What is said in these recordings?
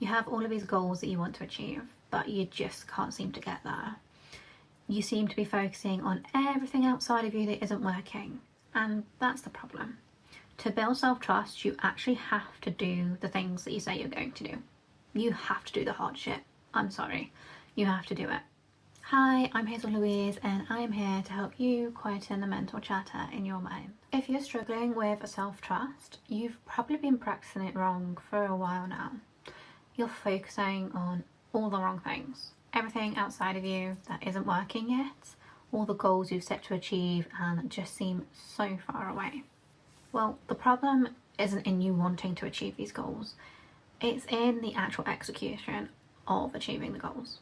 You have all of these goals that you want to achieve, but you just can't seem to get there. You seem to be focusing on everything outside of you that isn't working, and that's the problem. To build self-trust, you actually have to do the things that you say you're going to do. You have to do the hard shit. I'm sorry. You have to do it. Hi, I'm Hazel Louise, and I'm here to help you quieten the mental chatter in your mind. If you're struggling with self-trust, you've probably been practicing it wrong for a while now. You're focusing on all the wrong things. Everything outside of you that isn't working yet, all the goals you've set to achieve and just seem so far away. Well, the problem isn't in you wanting to achieve these goals. It's in the actual execution of achieving the goals.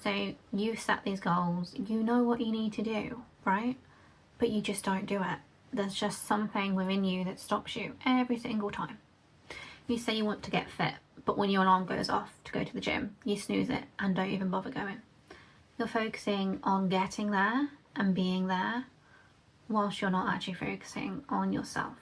So you set these goals, you know what you need to do, right? But you just don't do it. There's just something within you that stops you every single time. You say you want to get fit, but when your alarm goes off to go to the gym, you snooze it and don't even bother going. You're focusing on getting there and being there, whilst you're not actually focusing on yourself.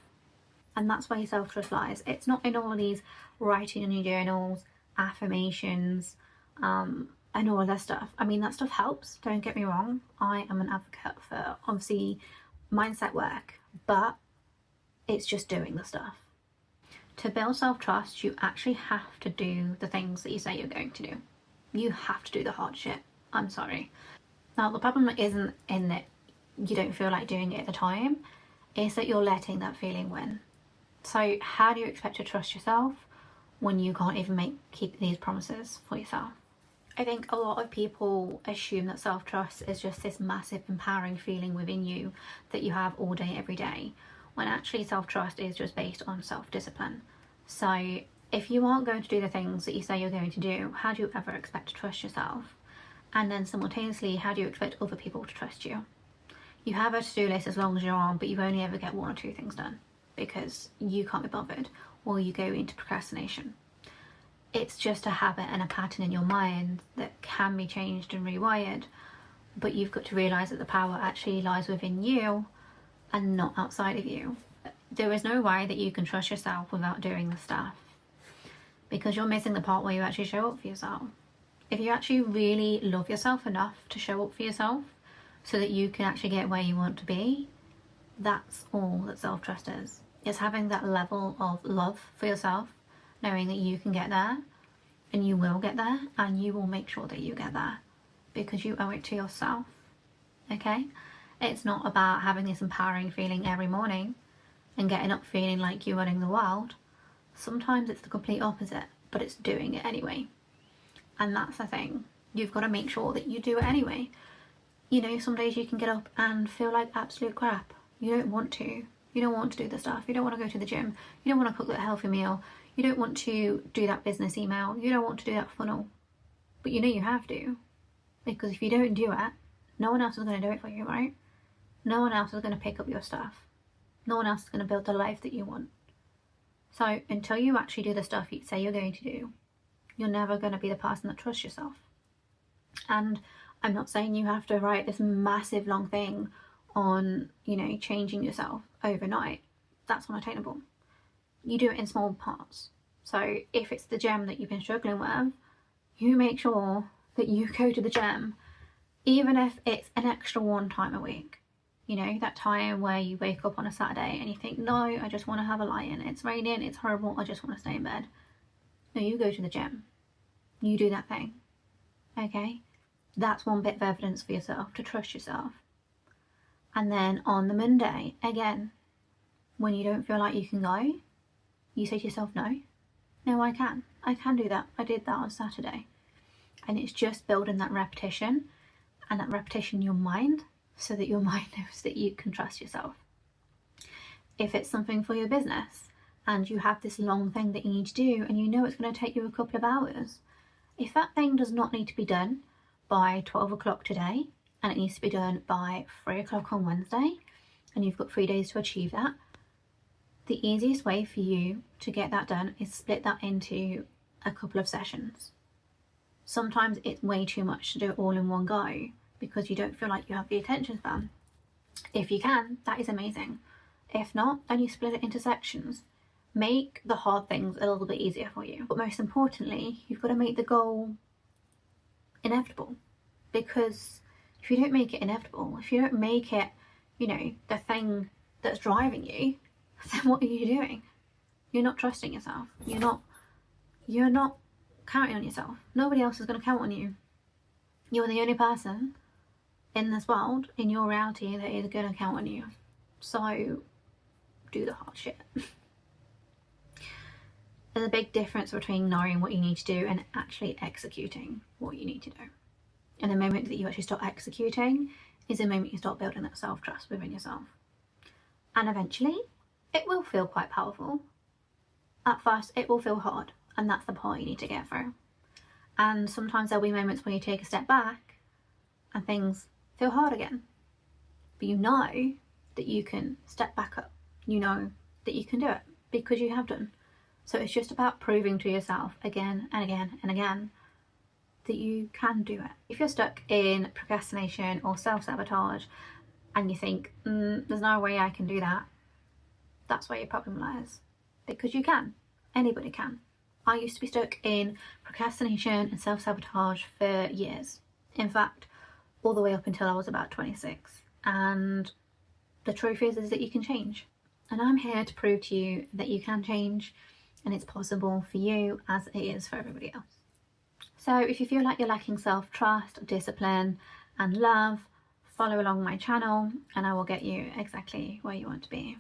And that's where your self-trust lies. It's not in all these writing in your journals, affirmations, and all of that stuff. I mean, that stuff helps, don't get me wrong. I am an advocate for, obviously, mindset work, but it's just doing the stuff. To build self-trust, you actually have to do the things that you say you're going to do. You have to do the hard shit. I'm sorry. Now, the problem isn't in that you don't feel like doing it at the time, it's that you're letting that feeling win. So how do you expect to trust yourself when you can't even keep these promises for yourself? I think a lot of people assume that self-trust is just this massive empowering feeling within you that you have all day, every day, when actually self-trust is just based on self-discipline. So if you aren't going to do the things that you say you're going to do, how do you ever expect to trust yourself? And then simultaneously, how do you expect other people to trust you? You have a to-do list as long as you're on, but you only ever get 1 or 2 things done because you can't be bothered, or you go into procrastination. It's just a habit and a pattern in your mind that can be changed and rewired, but you've got to realise that the power actually lies within you and not outside of you. There is no way that you can trust yourself without doing the stuff, because you're missing the part where you actually show up for yourself. If you actually really love yourself enough to show up for yourself so that you can actually get where you want to be, that's all that self-trust is. It's having that level of love for yourself, knowing that you can get there and you will get there, and you will make sure that you get there because you owe it to yourself. Okay? It's not about having this empowering feeling every morning and getting up feeling like you're running the world. Sometimes it's the complete opposite, but it's doing it anyway. And that's the thing. You've got to make sure that you do it anyway. You know, some days you can get up and feel like absolute crap. You don't want to. You don't want to do the stuff. You don't want to go to the gym. You don't want to cook that healthy meal. You don't want to do that business email. You don't want to do that funnel. But you know you have to. Because if you don't do it, no one else is going to do it for you, right? No one else is going to pick up your stuff. No one else is going to build the life that you want. So until you actually do the stuff you say you're going to do, you're never going to be the person that trusts yourself. And I'm not saying you have to write this massive long thing on, you know, changing yourself overnight. That's unattainable. You do it in small parts. So if it's the gym that you've been struggling with, you make sure that you go to the gym, even if it's an extra 1 time a week. You know, that time where you wake up on a Saturday and you think, no, I just want to have a lie-in. It's raining, it's horrible, I just want to stay in bed. No, you go to the gym. You do that thing. Okay? That's one bit of evidence for yourself to trust yourself. And then on the Monday, again, when you don't feel like you can go, you say to yourself, no, I can do that. I did that on Saturday. And it's just building that repetition, and that repetition in your mind, so that your mind knows that you can trust yourself. If it's something for your business and you have this long thing that you need to do and you know it's going to take you a couple of hours, if that thing does not need to be done by 12 o'clock today and it needs to be done by 3 o'clock on Wednesday, and you've got 3 days to achieve that, the easiest way for you to get that done is split that into a couple of sessions. Sometimes it's way too much to do it all in one go because you don't feel like you have the attention span. If you can, that is amazing. If not, then you split it into sections. Make the hard things a little bit easier for you. But most importantly, you've got to make the goal inevitable. Because if you don't make it inevitable, if you don't make it, you know, the thing that's driving you, then what are you doing? You're not trusting yourself. You're not counting on yourself. Nobody else is going to count on you. You're the only person in this world, in your reality, that is going to count on you. So do the hard shit. There's a big difference between knowing what you need to do and actually executing what you need to do. And the moment that you actually start executing is the moment you start building that self-trust within yourself. And eventually, it will feel quite powerful. At first, it will feel hard, and that's the part you need to get through. And sometimes there'll be moments when you take a step back and things feel hard again. But you know that you can step back up. You know that you can do it because you have done. So it's just about proving to yourself again and again and again that you can do it. If you're stuck in procrastination or self-sabotage and you think, there's no way I can do that, that's where your problem lies. Because you can. Anybody can. I used to be stuck in procrastination and self-sabotage for years. In fact, all the way up until I was about 26. And the truth is that you can change. And I'm here to prove to you that you can change, and it's possible for you as it is for everybody else. So if you feel like you're lacking self-trust, discipline and love, follow along my channel and I will get you exactly where you want to be.